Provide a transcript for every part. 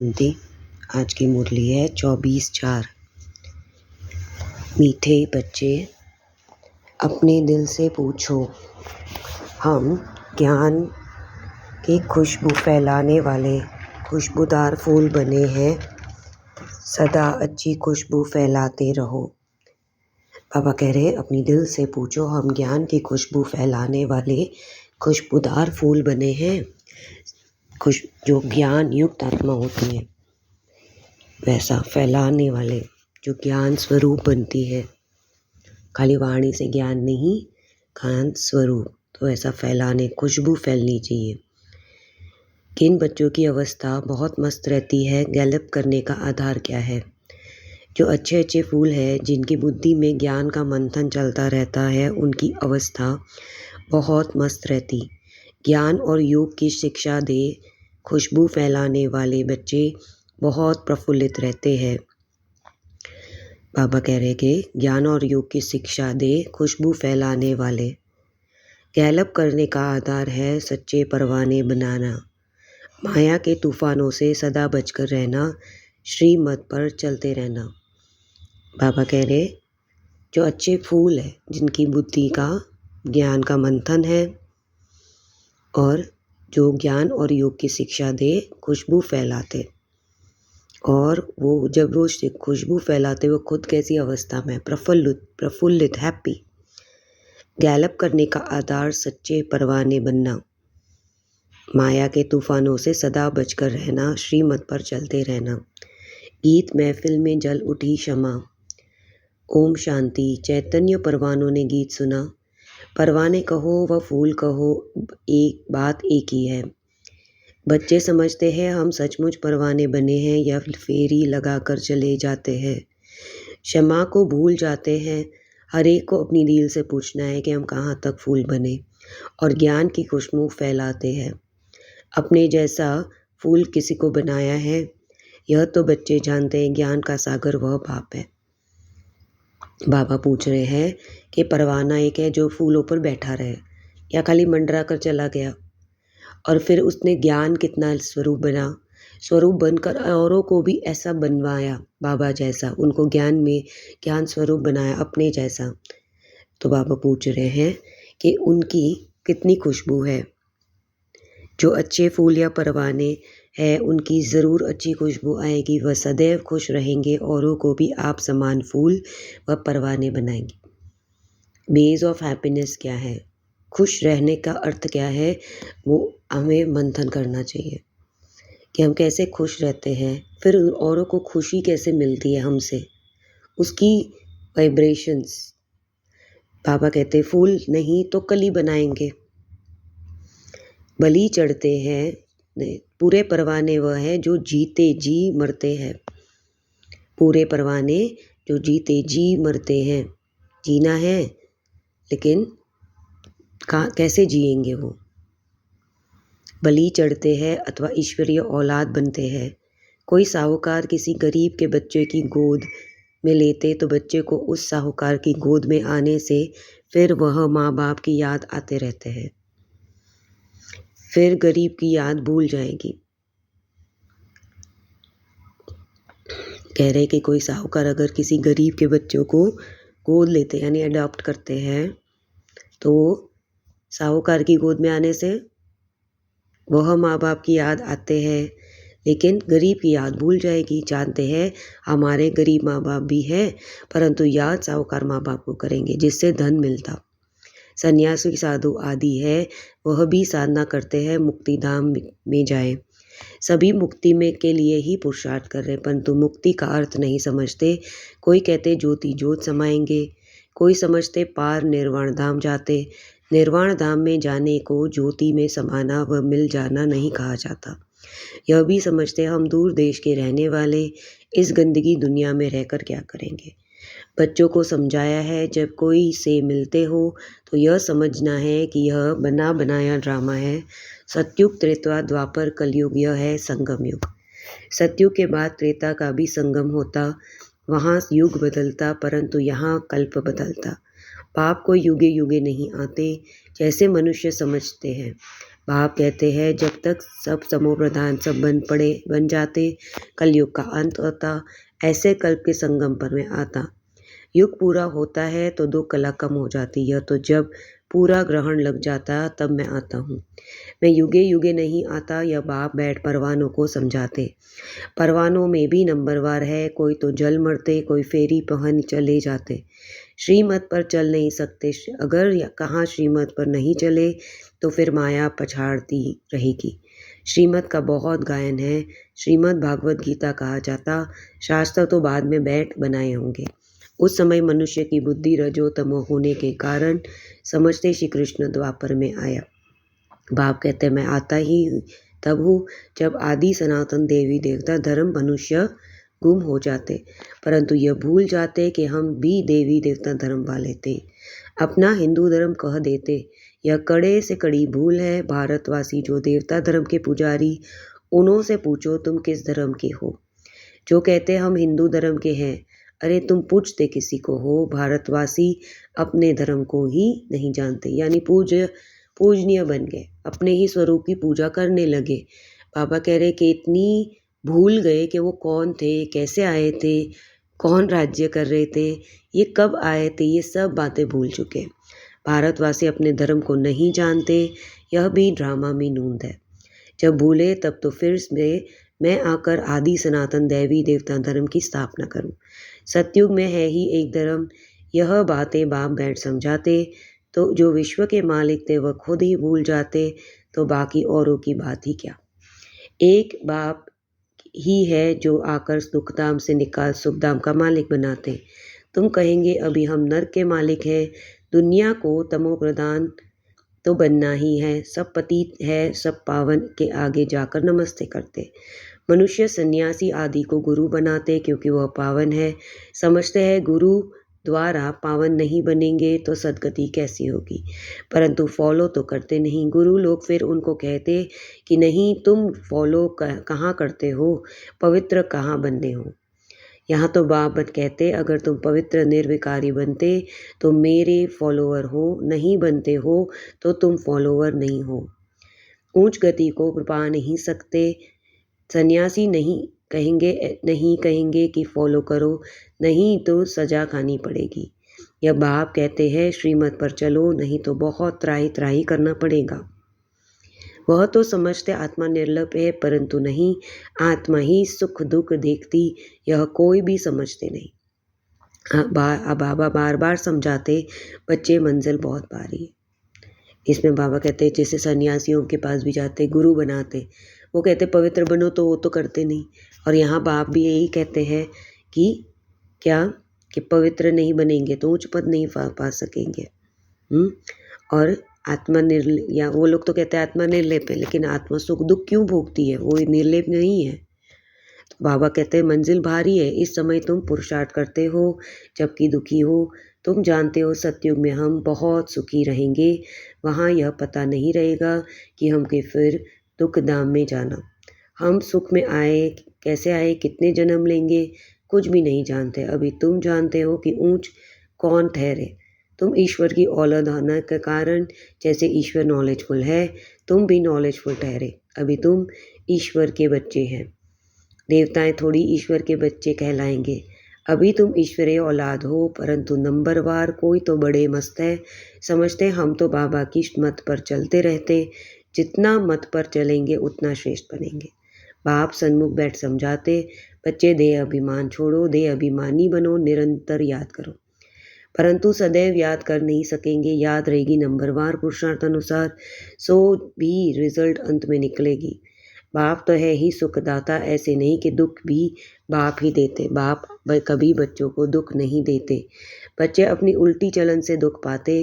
हिंदी। आज की मुरली है 24/4। मीठे बच्चे अपने दिल से पूछो, हम ज्ञान की खुशबू फैलाने वाले खुशबूदार फूल बने हैं। सदा अच्छी खुशबू फैलाते रहो। बाबा कह रहे अपनी दिल से पूछो, हम ज्ञान की खुशबू फैलाने वाले खुशबूदार फूल बने हैं। जो ज्ञान युक्त आत्मा होती है वैसा फैलाने वाले, जो ज्ञान स्वरूप बनती है, खाली वाणी से ज्ञान नहीं, ज्ञान स्वरूप, तो ऐसा फैलाने, खुशबू फैलनी चाहिए। किन बच्चों की अवस्था बहुत मस्त रहती है? गैलप करने का आधार क्या है? जो अच्छे अच्छे फूल हैं, जिनकी बुद्धि में ज्ञान का मंथन चलता रहता है, उनकी अवस्था बहुत मस्त रहती। ज्ञान और योग की शिक्षा दे खुशबू फैलाने वाले बच्चे बहुत प्रफुल्लित रहते हैं। बाबा कह रहे कि ज्ञान और योग की शिक्षा दे खुशबू फैलाने वाले। गैलप करने का आधार है सच्चे परवाने बनाना। माया के तूफानों से सदा बचकर रहना, श्रीमत पर चलते रहना। बाबा कह रहे जो अच्छे फूल है, जिनकी बुद्धि का ज्ञान का मंथन है और जो ज्ञान और योग की शिक्षा दे खुशबू फैलाते, और वो जब वो खुशबू फैलाते वो खुद कैसी अवस्था में? प्रफुल्लित, हैप्पी। गैलप करने का आधार सच्चे परवाने बनना। माया के तूफानों से सदा बचकर रहना, श्रीमत पर चलते रहना। गीत महफिल में जल उठी क्षमा। ओम शांति। चैतन्य परवानों ने गीत सुना। परवाने कहो व फूल कहो, एक बात एक ही है। बच्चे समझते हैं हम सचमुच परवाने बने हैं या फेरी लगा कर चले जाते हैं। क्षमा को भूल जाते हैं। हर एक को अपनी दिल से पूछना है कि हम कहाँ तक फूल बने और ज्ञान की खुशबू फैलाते हैं। अपने जैसा फूल किसी को बनाया है, यह तो बच्चे जानते हैं। ज्ञान का सागर वह बाप है। बाबा पूछ रहे हैं कि परवाना एक है जो फूलों पर बैठा रहे या खाली मंडरा कर चला गया, और फिर उसने ज्ञान कितना स्वरूप बना, स्वरूप बनकर औरों को भी ऐसा बनवाया, बाबा जैसा, उनको ज्ञान में ज्ञान स्वरूप बनाया अपने जैसा। तो बाबा पूछ रहे हैं कि उनकी कितनी खुशबू है। जो अच्छे फूल या परवाने हैं, उनकी ज़रूर अच्छी खुशबू आएगी। वह सदैव खुश रहेंगे, औरों को भी आप समान फूल व परवाने बनाएंगे। बेस ऑफ हैप्पीनेस क्या है? खुश रहने का अर्थ क्या है? वो हमें मंथन करना चाहिए कि हम कैसे खुश रहते हैं, फिर औरों को खुशी कैसे मिलती है हमसे, उसकी वाइब्रेशंस। बाबा कहते फूल नहीं तो कली बनाएंगे। बलि चढ़ते हैं, पूरे परवाने वह है जो जीते जी मरते हैं। पूरे परवाने जो जीते जी मरते हैं। जीना है, लेकिन कैसे जिएंगे वो? बलि चढ़ते हैं अथवा ईश्वरीय औलाद बनते हैं। कोई साहूकार किसी गरीब के बच्चे की गोद में लेते तो बच्चे को उस साहूकार की गोद में आने से फिर वह माँ बाप की याद आते रहते हैं, फिर गरीब की याद भूल जाएगी। कह रहे कि कोई साहूकार अगर किसी गरीब के बच्चों को गोद लेते यानी अडॉप्ट करते हैं, तो साहूकार की गोद में आने से वह माँ बाप की याद आते हैं, लेकिन गरीब की याद भूल जाएगी। जानते हैं हमारे गरीब माँ बाप भी हैं, परंतु याद साहूकार माँ बाप को करेंगे जिससे धन मिलता। सन्यासी साधु आदि है, वह भी साधना करते हैं मुक्ति धाम में जाए। सभी मुक्ति में के लिए ही पुरुषार्थ कर रहे, परंतु मुक्ति का अर्थ नहीं समझते। कोई कहते ज्योति ज्योत समाएंगे, कोई समझते पार निर्वाण धाम जाते। निर्वाण धाम में जाने को ज्योति में समाना व मिल जाना नहीं कहा जाता। यह भी समझते हम दूर देश के रहने वाले इस गंदगी दुनिया में रहकर क्या करेंगे। बच्चों को समझाया है जब कोई से मिलते हो तो यह समझना है कि यह बना बनाया ड्रामा है। सतयुग, त्रेता, द्वापर, कलयुग, यह है संगम युग। सतयुग के बाद त्रेता का भी संगम होता, वहाँ युग बदलता, परंतु यहाँ कल्प बदलता। पाप को युगे युगे नहीं आते जैसे मनुष्य समझते हैं। बाप कहते हैं जब तक सब समो प्रधान सब बन जाते, कलयुग का अंत होता, ऐसे कल्प के संगम पर मैं आता। युग पूरा होता है तो 2 कला कम हो जाती है, तो जब पूरा ग्रहण लग जाता तब मैं आता हूँ। मैं युगे युगे नहीं आता, यह बाप बैठ परवानों को समझाते। परवानों में भी नंबरवार है, कोई तो जल मरते, कोई फेरी पहन चले जाते। श्रीमत पर चल नहीं सकते, अगर कहाँ श्रीमत पर नहीं चले तो फिर माया पछाड़ती रहेगी। श्रीमत का बहुत गायन है, श्रीमद् भागवत गीता कहा जाता, शास्त्र तो बाद में बैठ बनाए होंगे। उस समय मनुष्य की बुद्धि रजो तमो होने के कारण समझते श्री कृष्ण द्वापर में आया। बाप कहते मैं आता ही तब हूँ जब आदि सनातन देवी देवता धर्म मनुष्य गुम हो जाते, परंतु यह भूल जाते कि हम भी देवी देवता धर्म वाले थे, अपना हिंदू धर्म कह देते। यह कड़े से कड़ी भूल है। भारतवासी जो देवता धर्म के पुजारी, उन्हों से पूछो तुम किस धर्म के हो। जो कहते हम हिंदू धर्म के हैं, अरे तुम पूछते किसी को हो। भारतवासी अपने धर्म को ही नहीं जानते, यानी पूजनीय बन गए, अपने ही स्वरूप की पूजा करने लगे। बाबा कह रहे कि इतनी भूल गए कि वो कौन थे, कैसे आए थे, कौन राज्य कर रहे थे, ये कब आए थे, ये सब बातें भूल चुके। भारतवासी अपने धर्म को नहीं जानते, यह भी ड्रामा में नूंद है। जब भूले तब तो फिर मैं आकर आदि सनातन देवी देवता धर्म की स्थापना करूं। सतयुग में है ही एक धर्म, यह बातें बाप बैठ समझाते। तो जो विश्व के मालिक थे वह खुद ही भूल जाते, तो बाकी औरों की बात ही क्या। एक बाप ही है जो आकर दुखधाम से निकाल सुखधाम का मालिक बनाते। तुम कहेंगे अभी हम नर्क के मालिक हैं, दुनिया को तमो प्रधान तो बनना ही है। सब पतित है, सब पावन के आगे जाकर नमस्ते करते। मनुष्य सन्यासी आदि को गुरु बनाते क्योंकि वह पावन है। समझते हैं गुरु द्वारा पावन नहीं बनेंगे तो सदगति कैसी होगी, परंतु फॉलो तो करते नहीं। गुरु लोग फिर उनको कहते कि नहीं तुम फॉलो कहाँ करते हो, पवित्र कहाँ बनते हो। यहाँ तो बाप कहते अगर तुम पवित्र निर्विकारी बनते तो मेरे फॉलोअर हो, नहीं बनते हो तो तुम फॉलोअर नहीं हो। ऊंच गति को पा नहीं सकते। सन्यासी नहीं कहेंगे कि फॉलो करो, नहीं तो सजा खानी पड़ेगी। यह बाप कहते हैं श्रीमत पर चलो, नहीं तो बहुत त्राही त्राही करना पड़ेगा। वह तो समझते आत्मा निर्लप है, परंतु नहीं, आत्मा ही सुख दुख देखती, यह कोई भी समझते नहीं। बाबा बार बार समझाते, बच्चे मंजिल बहुत भारी है। इसमें बाबा कहते हैं जैसे सन्यासियों के पास भी जाते, गुरु बनाते, वो कहते पवित्र बनो, तो वो तो करते नहीं। और यहाँ बाप भी यही कहते हैं कि क्या कि पवित्र नहीं बनेंगे तो उच्च पद नहीं पा सकेंगे। और आत्मा या वो लोग तो कहते हैं आत्मा निर्लेप है, लेकिन आत्मा सुख दुख क्यों भोगती है, वो निर्लेप नहीं है। तो बाबा कहते हैं मंजिल भारी है, इस समय तुम पुरुषार्थ करते हो जबकि दुखी हो। तुम जानते हो सतयुग में हम बहुत सुखी रहेंगे, वहाँ यह पता नहीं रहेगा कि हम के फिर दुख धाम में जाना। हम सुख में आए, कैसे आए, कितने जन्म लेंगे, कुछ भी नहीं जानते। अभी तुम जानते हो कि ऊंच कौन ठहरे। तुम ईश्वर की औलाद होने के कारण जैसे ईश्वर नॉलेजफुल है, तुम भी नॉलेजफुल ठहरे। अभी तुम ईश्वर के बच्चे हैं, देवताएं थोड़ी ईश्वर के बच्चे कहलाएंगे। अभी तुम ईश्वरीय औलाद हो, परंतु नंबरवार कोई तो बड़े मस्त है, समझते हम तो बाबा की मत पर चलते रहते, जितना मत पर चलेंगे उतना श्रेष्ठ बनेंगे। बाप सन्मुख बैठ समझाते, बच्चे देह अभिमान छोड़ो, देह अभिमानी बनो, निरंतर याद करो। परंतु सदैव याद कर नहीं सकेंगे, याद रहेगी नंबरवार पुरुषार्थ अनुसार, सो भी रिजल्ट अंत में निकलेगी। बाप तो है ही सुखदाता, ऐसे नहीं कि दुख भी बाप ही देते। बाप कभी बच्चों को दुख नहीं देते, बच्चे अपनी उल्टी चलन से दुख पाते।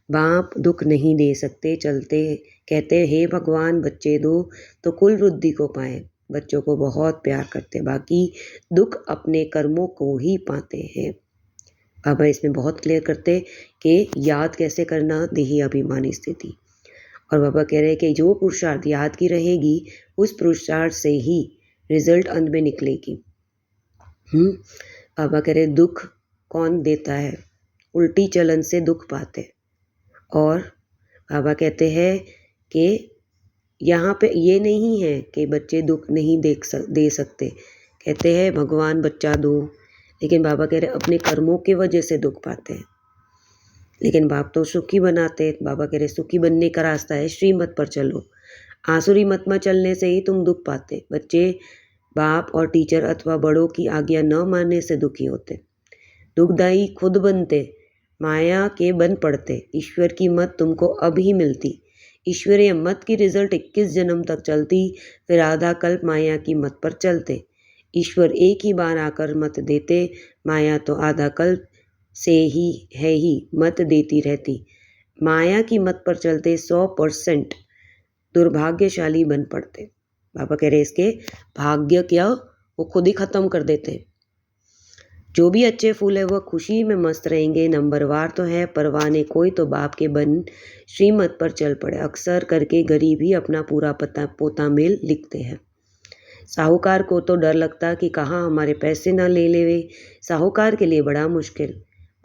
बाप दुख नहीं दे सकते, चलते कहते हे भगवान बच्चे दो तो कुल वृद्धि को पाए। बच्चों को बहुत प्यार करते, बाकी दुख अपने कर्मों को ही पाते हैं। बाबा इसमें बहुत क्लियर करते कि याद कैसे करना, देही अभिमानी स्थिति। और बाबा कह रहे हैं कि जो पुरुषार्थ याद की रहेगी, उस पुरुषार्थ से ही रिजल्ट अंत में निकलेगी। बाबा कह रहे दुख कौन देता है, उल्टी चलन से दुख पाते। और बाबा कहते हैं कि यहाँ पे ये नहीं है कि बच्चे दुख नहीं दे सकते। कहते हैं भगवान बच्चा दो, लेकिन बाबा कह रहे अपने कर्मों की वजह से दुख पाते हैं। लेकिन बाप तो सुखी बनाते। बाबा कह रहे सुखी बनने का रास्ता है श्रीमत पर चलो। आसुरी मत में चलने से ही तुम दुख पाते। बच्चे बाप और टीचर अथवा बड़ों की आज्ञा न मानने से दुखी होते। दुखदाई खुद बनते, माया के बन पड़ते। ईश्वर की मत तुमको अब ही मिलती। ईश्वरीय मत की रिजल्ट 21 जन्म तक चलती, फिर आधा कल्प माया की मत पर चलते। ईश्वर एक ही बार आकर मत देते, माया तो आधा कल्प से ही है ही मत देती रहती। माया की मत पर चलते 100% दुर्भाग्यशाली बन पड़ते। बाबा कह रहे इसके भाग्य क्या वो खुद ही खत्म कर देते। जो भी अच्छे फूल है वह खुशी में मस्त रहेंगे। नंबरवार तो है परवाने कोई तो बाप के बन श्रीमत पर चल पड़े। अक्सर करके गरीब ही अपना पूरा पोता मेल लिखते हैं। साहूकार को तो डर लगता कि कहाँ हमारे पैसे ना ले लेवे। साहूकार के लिए बड़ा मुश्किल।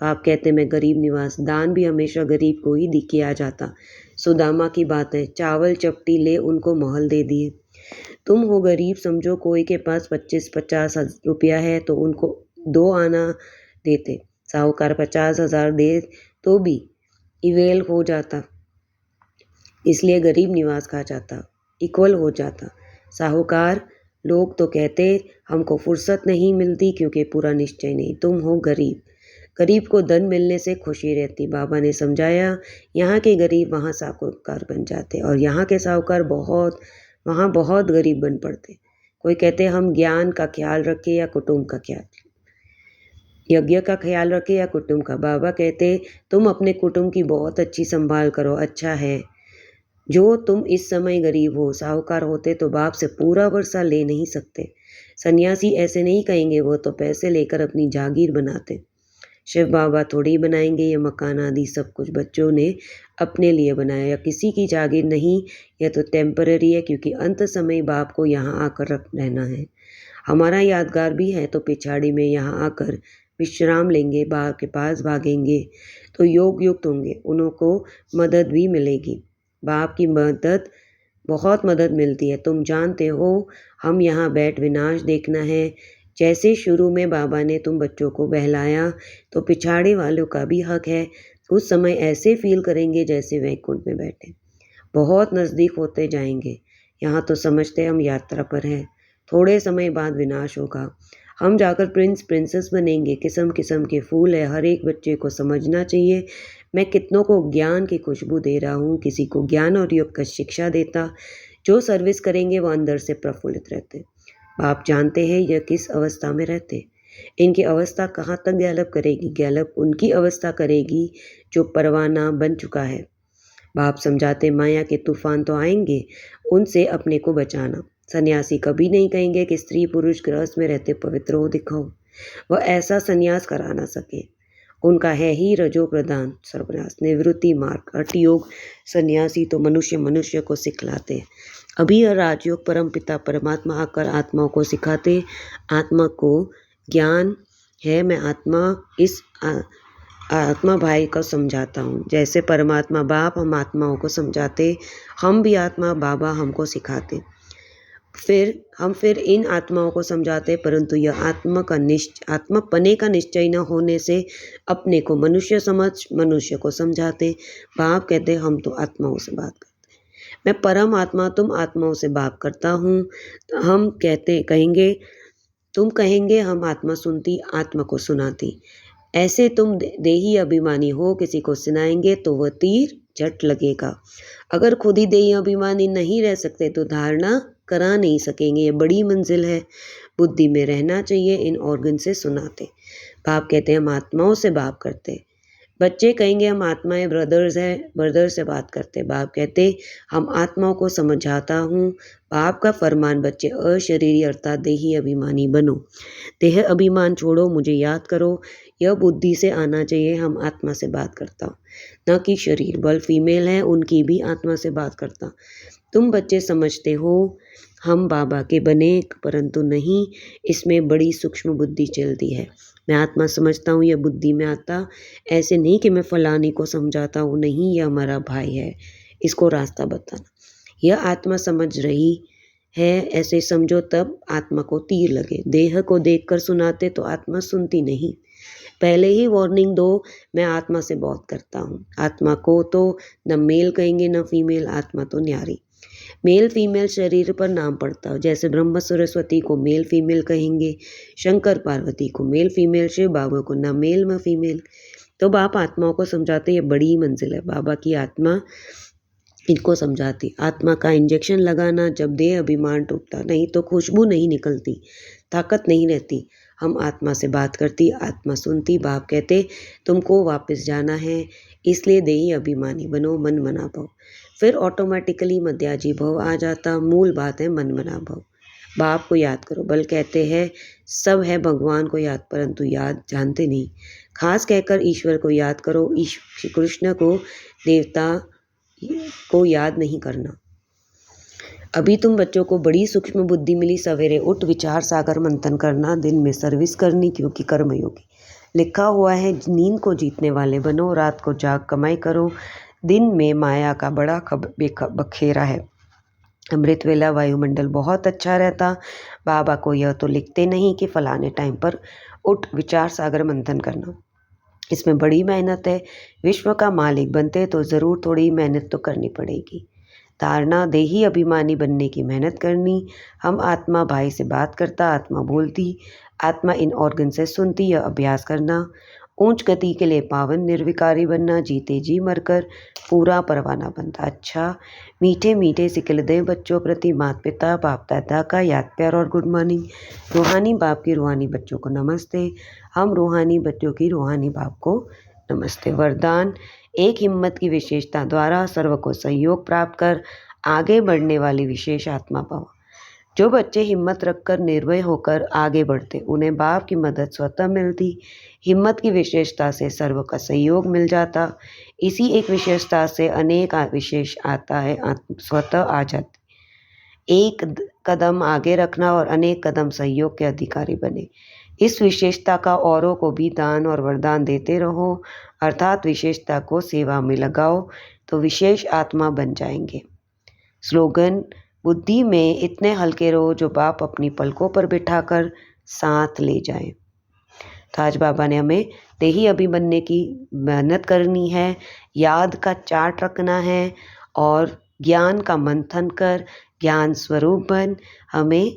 बाप कहते मैं गरीब निवास, दान भी हमेशा गरीब को ही किया जाता। सुदामा की बात है, चावल चपटी ले उनको महल दे दिए। तुम हो गरीब, समझो कोई के पास 25-50 रुपया है तो उनको 2 आना देते। साहूकार 50,000 दे तो भी इवेल हो जाता, इसलिए गरीब निवास खा जाता, इक्वल हो जाता। साहूकार लोग तो कहते हमको फुर्सत नहीं मिलती क्योंकि पूरा निश्चय नहीं। तुम हो गरीब, गरीब को धन मिलने से खुशी रहती। बाबा ने समझाया यहाँ के गरीब वहाँ साहूकार बन जाते और यहाँ के साहूकार वहाँ बहुत गरीब बन पड़ते। कोई कहते हम ज्ञान का ख्याल रखें या कुटुंब का ख्याल, यज्ञ का ख्याल रखें या कुटुंब का। बाबा कहते तुम अपने कुटुंब की बहुत अच्छी संभाल करो, अच्छा है जो तुम इस समय गरीब हो। साहूकार होते तो बाप से पूरा वर्षा ले नहीं सकते। सन्यासी ऐसे नहीं कहेंगे, वो तो पैसे लेकर अपनी जागीर बनाते। शिव बाबा थोड़ी बनाएंगे, ये मकान आदि सब कुछ बच्चों ने अपने लिए बनाया या किसी की जागीर नहीं। यह तो टेम्पररी है क्योंकि अंत समय बाप को यहाँ आकर रहना है। हमारा यादगार भी है तो पिछाड़ी में यहाँ आकर विश्राम लेंगे, बाप के पास भागेंगे तो योग युक्त होंगे, उनको मदद भी मिलेगी। बाप की मदद बहुत मदद मिलती है। तुम जानते हो हम यहाँ बैठ विनाश देखना है। जैसे शुरू में बाबा ने तुम बच्चों को बहलाया तो पिछाड़े वालों का भी हक है। उस समय ऐसे फील करेंगे जैसे वैकुंठ में बैठे। बहुत नज़दीक होते जाएंगे। यहाँ तो समझते हम यात्रा पर हैं, थोड़े समय बाद विनाश होगा। हम जाकर प्रिंस प्रिंसेस बनेंगे। किस्म किस्म के फूल है, हर एक बच्चे को समझना चाहिए। मैं कितनों को ज्ञान की खुशबू दे रहा हूँ, किसी को ज्ञान और योग का शिक्षा देता। जो सर्विस करेंगे वो अंदर से प्रफुल्लित रहते। आप जानते हैं यह किस अवस्था में रहते। इनकी अवस्था कहाँ तक गैलप करेगी? गैलप उनकी अवस्था करेगी जो परवाना बन चुका है। बाप समझाते माया के तूफान तो आएंगे, उनसे अपने को बचाना। सन्यासी कभी नहीं कहेंगे कि स्त्री पुरुष गृहस्थ में रहते पवित्र हो दिखाओ, वह ऐसा सन्यास करा ना सके। उनका है ही रजो प्रदान सर्वनाश, निवृत्ति मार्ग, हठ योग। सन्यासी तो मनुष्य को सिखलाते। अभी यह राजयोग परम पिता परमात्मा आकर आत्माओं को सिखाते। आत्मा को ज्ञान है, मैं इस आत्मा भाई को समझाता हूँ। जैसे परमात्मा बाप हम आत्माओं को समझाते, हम भी आत्मा बाबा हमको सिखाते। फिर इन आत्माओं को समझाते, परंतु यह आत्मपने का निश्चय न होने से अपने को मनुष्य समझ मनुष्य को समझाते। बाप कहते हम तो आत्माओं से बात करते, मैं परम आत्मा तुम आत्माओं से बात करता हूँ। हम कहेंगे हम आत्मा सुनती आत्मा को सुनाती। ऐसे तुम देही अभिमानी हो, किसी को सुनाएंगे तो वह तीर झट लगेगा। अगर खुद ही देही अभिमानी नहीं रह सकते तो धारणा करा नहीं सकेंगे। ये बड़ी मंजिल है, बुद्धि में रहना चाहिए। इन ऑर्गन से सुनाते। बाप कहते हैं हम आत्माओं से बात करते। बच्चे कहेंगे हम आत्माएं ब्रदर से बात करते। बाप कहते हम आत्माओं को समझाता हूँ। बाप का फरमान बच्चे अशरीरी अर्थात देही अभिमानी बनो। देह अभिमान छोड़ो, मुझे याद करो। यह बुद्धि से आना चाहिए हम आत्मा से बात करता हूँ, न कि शरीर। बल फीमेल है उनकी भी आत्मा से बात करता। तुम बच्चे समझते हो हम बाबा के बने, परंतु नहीं, इसमें बड़ी सूक्ष्म बुद्धि चलती है। मैं आत्मा समझता हूँ, यह बुद्धि में आता। ऐसे नहीं कि मैं फलानी को समझाता हूँ, नहीं, यह हमारा भाई है, इसको रास्ता बताना। यह आत्मा समझ रही है ऐसे समझो, तब आत्मा को तीर लगे। देह को देखकर सुनाते तो आत्मा सुनती नहीं। पहले ही वार्निंग दो, मैं आत्मा से बहुत करता हूँ। आत्मा को तो न मेल कहेंगे न फीमेल, आत्मा तो न्यारी। मेल फीमेल शरीर पर नाम पड़ता हो, जैसे ब्रह्मा सरस्वती को मेल फीमेल कहेंगे, शंकर पार्वती को मेल फीमेल, शिव बाबा को न मेल न फीमेल। तो बाप आत्माओं को समझाते ये बड़ी मंजिल है। बाबा की आत्मा इनको समझाती, आत्मा का इंजेक्शन लगाना जब देह अभिमान टूटता, नहीं तो खुशबू नहीं निकलती, ताकत नहीं रहती। हम आत्मा से बात करती, आत्मा सुनती। बाप कहते तुमको वापस जाना है, इसलिए देही अभिमानी बनो, मन मना भव। फिर ऑटोमेटिकली मध्याजी भव आ जाता। मूल बात है मन मना भव। बाप को याद करो। बल कहते हैं सब है भगवान को याद, परंतु याद जानते नहीं। खास कहकर ईश्वर को याद करो, कृष्ण को, देवता को याद नहीं करना। अभी तुम बच्चों को बड़ी सूक्ष्म बुद्धि मिली। सवेरे उठ विचार सागर मंथन करना, दिन में सर्विस करनी, क्योंकि कर्मयोगी लिखा हुआ है नींद को जीतने वाले बनो, रात को जाग कमाई करो। दिन में माया का बड़ा बखेरा है। अमृत वेला वायुमंडल बहुत अच्छा रहता। बाबा को यह तो लिखते नहीं कि फलाने टाइम पर उठ विचार सागर मंथन करना, इसमें बड़ी मेहनत है। विश्व का मालिक बनते तो ज़रूर थोड़ी मेहनत तो करनी पड़ेगी। धारणा देही अभिमानी बनने की मेहनत करनी। हम आत्मा भाई से बात करता, आत्मा बोलती, आत्मा इन ऑर्गन से सुनती, यह अभ्यास करना। ऊंच गति के लिए पावन निर्विकारी बनना, जीते जी मरकर पूरा परवाना बनता। अच्छा मीठे मीठे सिकल दें बच्चों प्रति माता पिता बाप दादा का याद प्यार और गुड मॉर्निंग। रूहानी बाप की रूहानी बच्चों को नमस्ते। हम रूहानी बच्चों की रूहानी बाप को नमस्ते। वरदान, एक हिम्मत की विशेषता द्वारा सर्व को सहयोग प्राप्त कर आगे बढ़ने वाली विशेष आत्मा भव। जो बच्चे हिम्मत रखकर निर्भय होकर आगे बढ़ते, उन्हें बाप की मदद स्वतः मिलती। हिम्मत की विशेषता से सर्व का सहयोग मिल जाता। इसी एक विशेषता से अनेक विशेष आता है, स्वतः आ जाती। एक कदम आगे रखना और अनेक कदम सहयोग के अधिकारी बने। इस विशेषता का औरों को भी दान और वरदान देते रहो, अर्थात विशेषता को सेवा में लगाओ तो विशेष आत्मा बन जाएंगे। स्लोगन, बुद्धि में इतने हल्के रहो जो बाप अपनी पलकों पर बिठाकर साथ ले जाए। तो आज बाबा ने हमें देही अभी बनने की मेहनत करनी है, याद का चार्ट रखना है और ज्ञान का मंथन कर ज्ञान स्वरूप बन हमें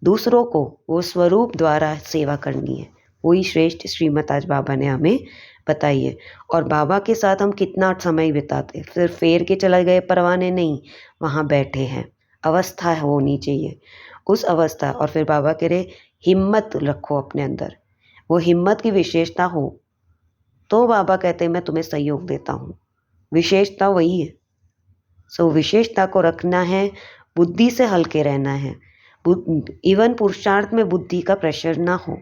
दूसरों को वो स्वरूप द्वारा सेवा करनी है। वही श्रेष्ठ श्रीमत आज बाबा ने हमें बताई है। और बाबा के साथ हम कितना समय बिताते, सिर्फ फेर के चले गए परवाने नहीं, वहाँ बैठे हैं। अवस्था होनी चाहिए, उस अवस्था। और फिर बाबा कह रहे हिम्मत रखो अपने अंदर, वो हिम्मत की विशेषता हो तो बाबा कहते हैं मैं तुम्हें सहयोग देता हूँ। विशेषता वही है। सो विशेषता को रखना है, बुद्धि से हल्के रहना है। इवन पुरुषार्थ में बुद्धि का प्रेशर ना हो,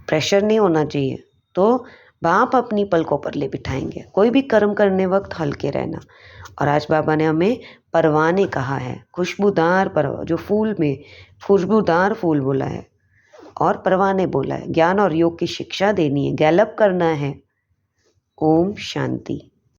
प्रेशर नहीं होना चाहिए। तो बाप अपनी पलकों पर ले बिठाएंगे। कोई भी कर्म करने वक्त हल्के रहना। और आज बाबा ने हमें परवाने कहा है, खुशबूदार परवा, जो फूल में खुशबूदार फूल बोला है और परवाने बोला है। ज्ञान और योग की शिक्षा देनी है, गैलप करना है। ओम शांति।